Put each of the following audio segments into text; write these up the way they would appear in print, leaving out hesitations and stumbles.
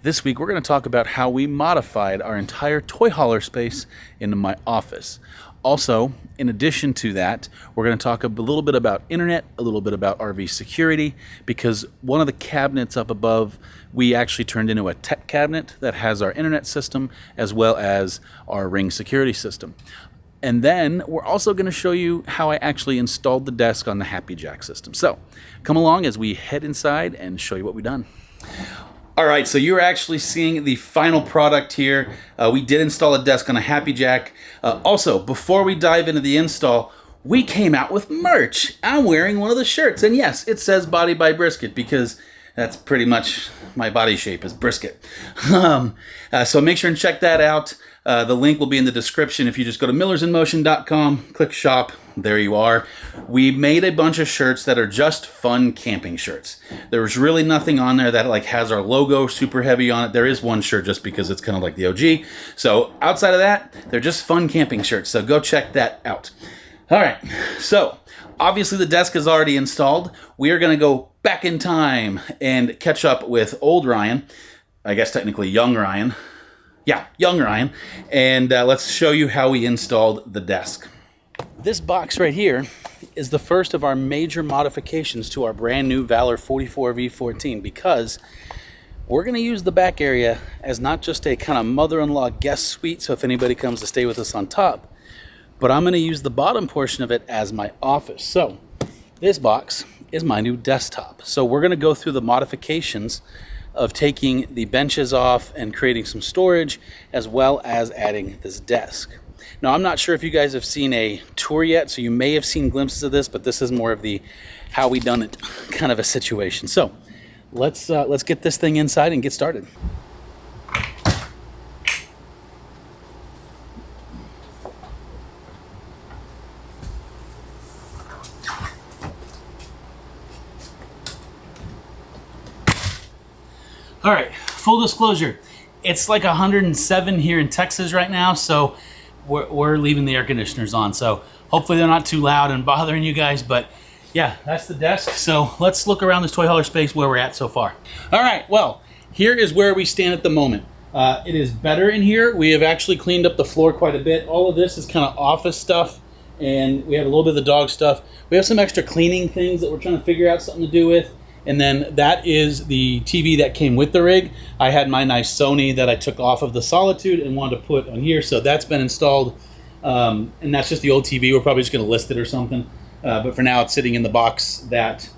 This week, we're going to talk about how we modified our entire toy hauler space into my office. Also, in addition to that, we're going to talk a little bit about internet, a little bit about RV security, because one of the cabinets up above, we actually turned into a tech cabinet that has our internet system as well as our Ring security system. And then we're also going to show you how I actually installed the desk on the Happy Jack system. So come along as we head inside and show you what we've done. All right, so you're actually seeing the final product here. We did install a desk on a Happy Jack. Also, before we dive into the install, we came out with merch. I'm wearing one of the shirts, and yes, it says Body by Brisket because that's pretty much my body shape is brisket. So make sure and check that out. The link will be in the description. If you just go to millersinmotion.com, click shop, there you are. We made a bunch of shirts that are just fun camping shirts. There was really nothing on there that has our logo super heavy on it. There is one shirt just because it's kind of like the OG. So outside of that, they're just fun camping shirts. So go check that out. All right, so obviously the desk is already installed. We are going to go back in time and catch up with old Ryan. I guess technically young Ryan. Yeah, young Ryan. And let's show you how we installed the desk. This box right here is the first of our major modifications to our brand new Valor 44V14 because we're going to use the back area as not just a kind of mother-in-law guest suite, so if anybody comes to stay with us on top, but I'm going to use the bottom portion of it as my office. So this box is my new desktop. So we're going to go through the modifications of taking the benches off and creating some storage, as well as adding this desk. Now, I'm not sure if you guys have seen a tour yet, so you may have seen glimpses of this, but this is more of the how we done it kind of a situation. So let's get this thing inside and get started. All right, full disclosure, it's like 107 here in Texas right now, so we're leaving the air conditioners on. So hopefully they're not too loud and bothering you guys, but yeah, that's the desk. So let's look around this toy hauler space where we're at so far. All right, well, here is where we stand at the moment. It is better in here. We have actually cleaned up the floor quite a bit. All of this is kind of office stuff, and we have a little bit of the dog stuff. We have some extra cleaning things that we're trying to figure out something to do with. And then that is the TV that came with the rig. I had my nice Sony that I took off of the Solitude and wanted to put on here. So that's been installed. And that's just the old TV. We're probably just going to list it or something. But for now, it's sitting in the box that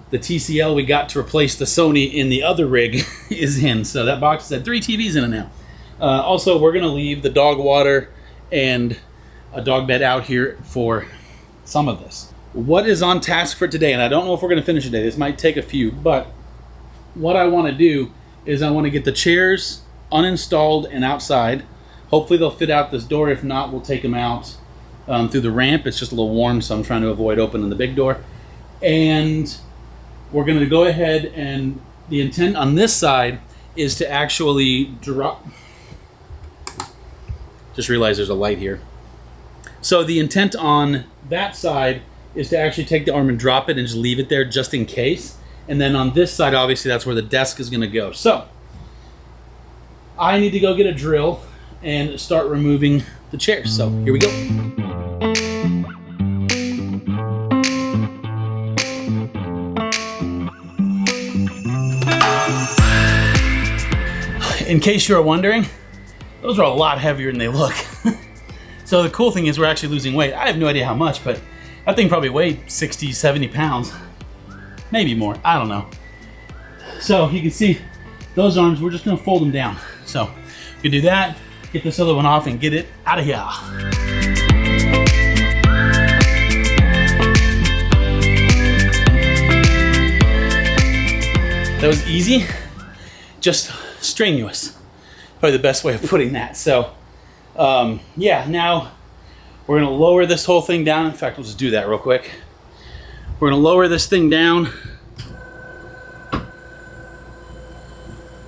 the TCL we got to replace the Sony in the other rig is in. So that box has had 3 TVs in it now. Also, we're going to leave the dog water and a dog bed out here for some of this. What is on task for today, and I don't know if we're going to finish today, this might take a few, but what I want to do is I want to get the chairs uninstalled and outside. Hopefully they'll fit out this door. If not, we'll take them out through the ramp. It's just a little warm, so I'm trying to avoid opening the big door. And we're going to go ahead, and the intent on this side is to actually drop. Just realized there's a light here. So the intent on that side is to actually take the arm and drop it and just leave it there just in case. And then on this side, obviously, that's where the desk is going to go. So I need to go get a drill and start removing the chairs. So here we go. In case you're wondering, those are a lot heavier than they look. So the cool thing is we're actually losing weight. I have no idea how much, but that thing probably weighed 60, 70 pounds. Maybe more, I don't know. So you can see those arms, we're just gonna fold them down. So we can do that, get this other one off and get it out of here. That was easy, just strenuous. Probably the best way of putting that. So yeah, now we're gonna lower this whole thing down. In fact, we'll just do that real quick. We're gonna lower this thing down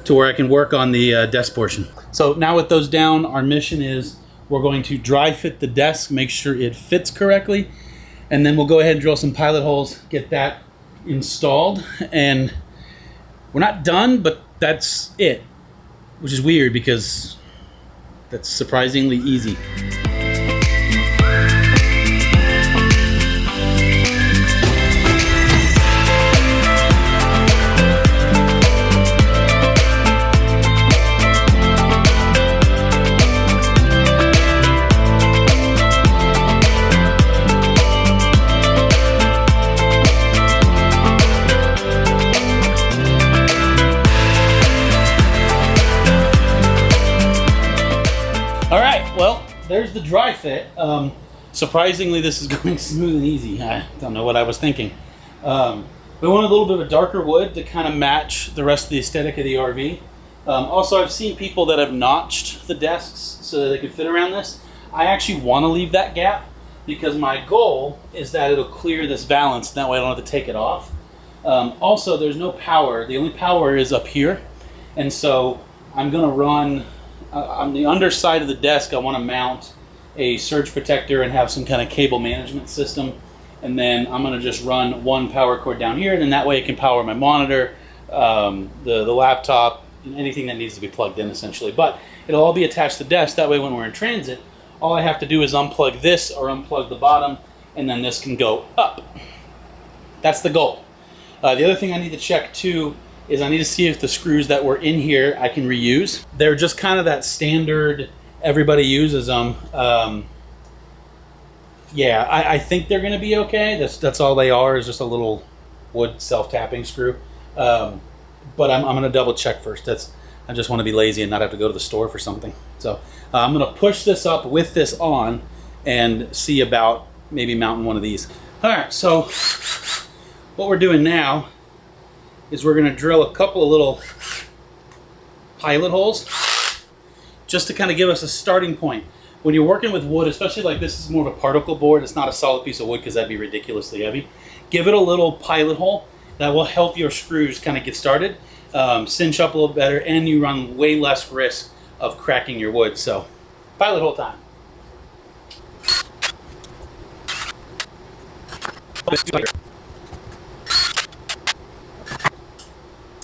to where I can work on the desk portion. So now with those down, our mission is we're going to dry fit the desk, make sure it fits correctly, and then we'll go ahead and drill some pilot holes, get that installed, and we're not done, but that's it. which is weird because that's surprisingly easy. Well, there's the dry fit. Surprisingly, this is going smooth and easy. I don't know what I was thinking. We wanted a little bit of a darker wood to kind of match the rest of the aesthetic of the RV. Also, I've seen people that have notched the desks so that they could fit around this. I actually want to leave that gap because my goal is that it'll clear this valance. That way I don't have to take it off. Also, there's no power. The only power is up here. And so I'm going to run... on the underside of the desk, I want to mount a surge protector and have some kind of cable management system. And then I'm going to just run one power cord down here, and then that way it can power my monitor, the laptop, and anything that needs to be plugged in, essentially. But it'll all be attached to the desk. That way when we're in transit, all I have to do is unplug this or unplug the bottom, and then this can go up. That's the goal. The other thing I need to check, too, is I need to see if the screws that were in here I can reuse. They're just kind of that standard, everybody uses them. Yeah, I think they're gonna be okay. That's all they are, is just a little wood self-tapping screw. But I'm gonna double check first. I just wanna be lazy and not have to go to the store for something. So I'm gonna push this up with this on and see about maybe mounting one of these. All right, so what we're doing now is we're going to drill a couple of little pilot holes just to kind of give us a starting point. When you're working with wood, especially like this is more of a particle board, it's not a solid piece of wood because that'd be ridiculously heavy. Give it a little pilot hole. That will help your screws kind of get started, cinch up a little better, and you run way less risk of cracking your wood. So, pilot hole time.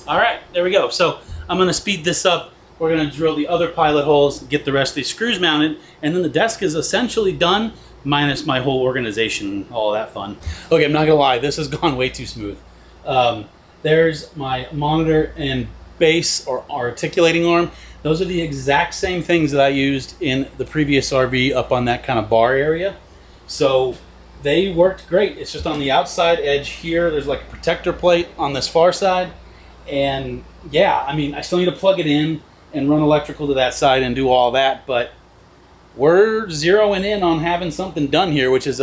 All right, there we go. So I'm going to speed this up. We're going to drill the other pilot holes, get the rest of these screws mounted, and then the desk is essentially done, minus my whole organization, all that fun. Okay, I'm not going to lie, this has gone way too smooth. There's my monitor and base or articulating arm. Those are the exact same things that I used in the previous RV up on that kind of bar area. So they worked great. It's just on the outside edge here. There's like a protector plate on this far side. And yeah, I mean, I still need to plug it in and run electrical to that side and do all that, but we're zeroing in on having something done here, which is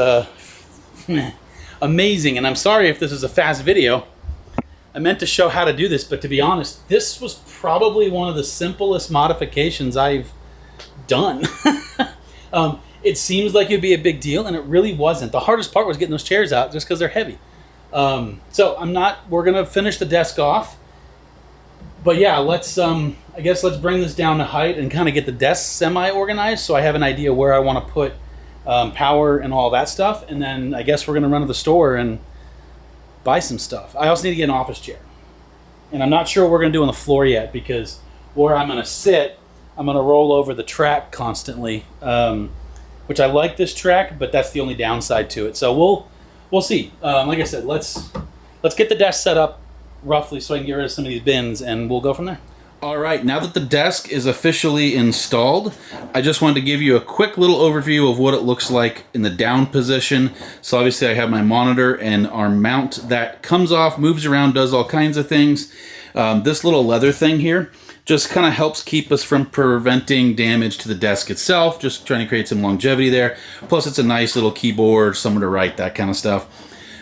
amazing. And I'm sorry if this is a fast video. I meant to show how to do this, but to be honest, this was probably one of the simplest modifications I've done. It seems like it'd be a big deal, and it really wasn't. The hardest part was getting those chairs out just because they're heavy. So we're gonna finish the desk off. But yeah, I guess let's bring this down to height and kind of get the desk semi-organized so I have an idea where I want to put power and all that stuff. And then I guess we're going to run to the store and buy some stuff. I also need to get an office chair. And I'm not sure what we're going to do on the floor yet because where I'm going to sit, I'm going to roll over the track constantly, which I like this track, but that's the only downside to it. So we'll see. Like I said, let's get the desk set up roughly so I can get rid of some of these bins and we'll go from there. All right, now that the desk is officially installed, I just wanted to give you a quick little overview of what it looks like in the down position. So obviously I have my monitor and our mount that comes off, moves around, does all kinds of things. This little leather thing here just kind of helps keep us from preventing damage to the desk itself, just trying to create some longevity there. Plus it's a nice little keyboard, somewhere to write, that kind of stuff.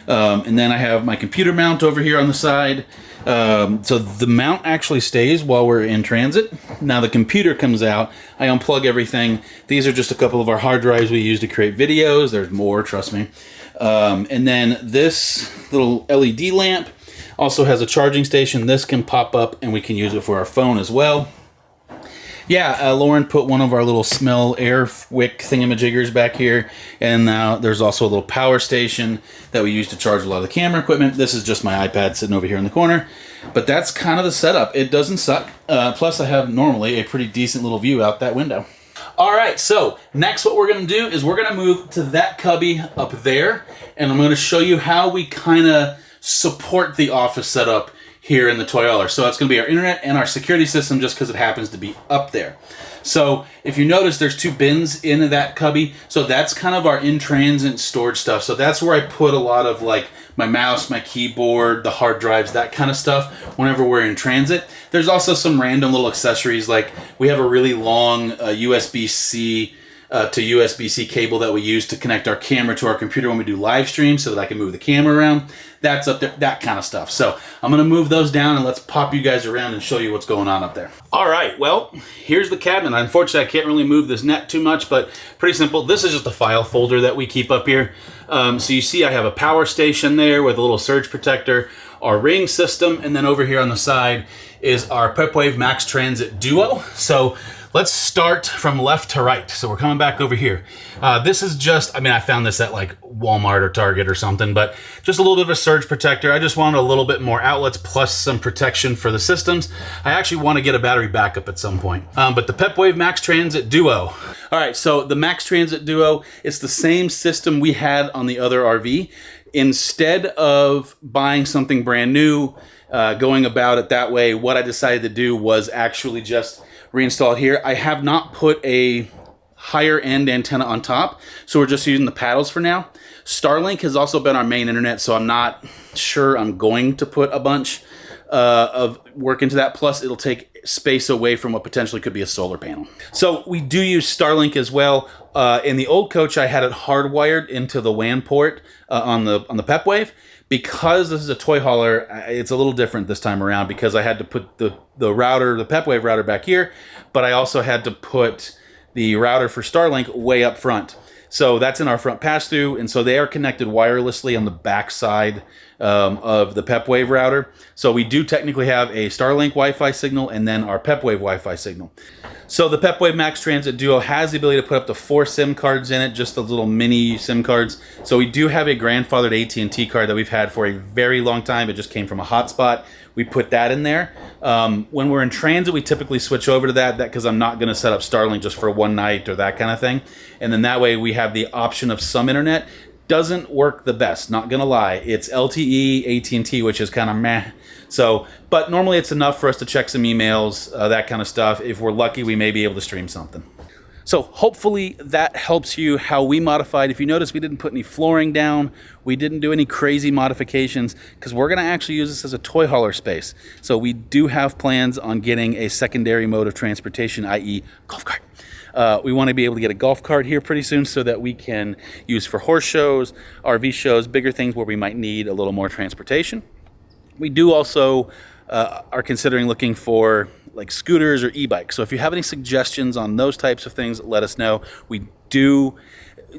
And then I have my computer mount over here on the side. So the mount actually stays while we're in transit. Now the computer comes out, I unplug everything. These are just a couple of our hard drives we use to create videos. There's more, trust me. And then this little LED lamp also has a charging station. This can pop up and we can use it for our phone as well. Yeah, Lauren put one of our little smell air wick thingamajiggers back here, and now there's also a little power station that we use to charge a lot of the camera equipment. This is just my iPad sitting over here in the corner, but that's kind of the setup. It doesn't suck. Plus, I have normally a pretty decent little view out that window. All right, so next what we're going to do is we're going to move to that cubby up there, and I'm going to show you how we kind of support the office setup here in the toy hauler. So it's going to be our internet and our security system just because it happens to be up there. So if you notice, there's two bins in that cubby. So that's kind of our in-transit storage stuff. So that's where I put a lot of like my mouse, my keyboard, the hard drives, that kind of stuff whenever we're in transit. There's also some random little accessories, like we have a really long USB-C to USB-C cable that we use to connect our camera to our computer when we do live streams so that I can move the camera around. That's up there, that kind of stuff. So I'm gonna move those down and let's pop you guys around and show you what's going on up there. All right, well, here's the cabinet. Unfortunately, I can't really move this net too much, but pretty simple. This is just a file folder that we keep up here. So you see I have a power station there with a little surge protector, our ring system, and then over here on the side is our PepWave Max Transit Duo. So let's start from left to right. So we're coming back over here. This is just, I mean, I found this at like Walmart or Target or something, but just a little bit of a surge protector. I just wanted a little bit more outlets plus some protection for the systems. I actually want to get a battery backup at some point. But the PepWave Max Transit Duo. All right, so the Max Transit Duo, it's the same system we had on the other RV. Instead of buying something brand new, going about it that way, what I decided to do was actually just reinstall it here. I have not put a higher end antenna on top, so we're just using the paddles for now. Starlink has also been our main internet, so I'm not sure I'm going to put a bunch of work into that. Plus, it'll take space away from what potentially could be a solar panel. So we do use Starlink as well. In the old coach, I had it hardwired into the WAN port on the PepWave. Because this is a toy hauler, it's a little different this time around because I had to put the router, the PepWave router back here, but I also had to put the router for Starlink way up front. So that's in our front pass-through, and so they are connected wirelessly on the back side of the PepWave router. So we do technically have a Starlink Wi-Fi signal and then our PepWave Wi-Fi signal. So the PepWave Max Transit Duo has the ability to put up to 4 SIM cards in it, just the little mini SIM cards. So we do have a grandfathered AT&T card that we've had for a very long time. It just came from a hotspot. We put that in there. When we're in transit, we typically switch over to that because I'm not going to set up Starlink just for one night or that kind of thing. And then that way we have the option of some internet. Doesn't work the best, not gonna lie. It's LTE, AT&T, which is kind of meh. So, but normally it's enough for us to check some emails, that kind of stuff. If we're lucky, we may be able to stream something. So hopefully that helps you how we modified. If you notice, we didn't put any flooring down. We didn't do any crazy modifications because we're gonna actually use this as a toy hauler space. So we do have plans on getting a secondary mode of transportation, i.e. golf cart. We want to be able to get a golf cart here pretty soon so that we can use for horse shows, RV shows, bigger things where we might need a little more transportation. We do also are considering looking for like scooters or e-bikes. So if you have any suggestions on those types of things, let us know.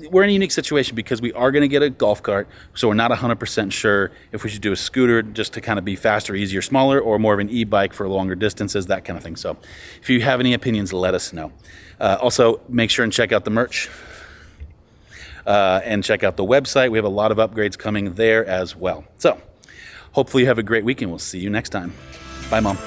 We're in a unique situation because we are going to get a golf cart, so we're not 100% sure if we should do a scooter just to kind of be faster, easier, smaller, or more of an e-bike for longer distances, that kind of thing. So if you have any opinions, let us know. Also, make sure and check out the merch and check out the website. We have a lot of upgrades coming there as well. So hopefully you have a great weekend. We'll see you next time. Bye, Mom.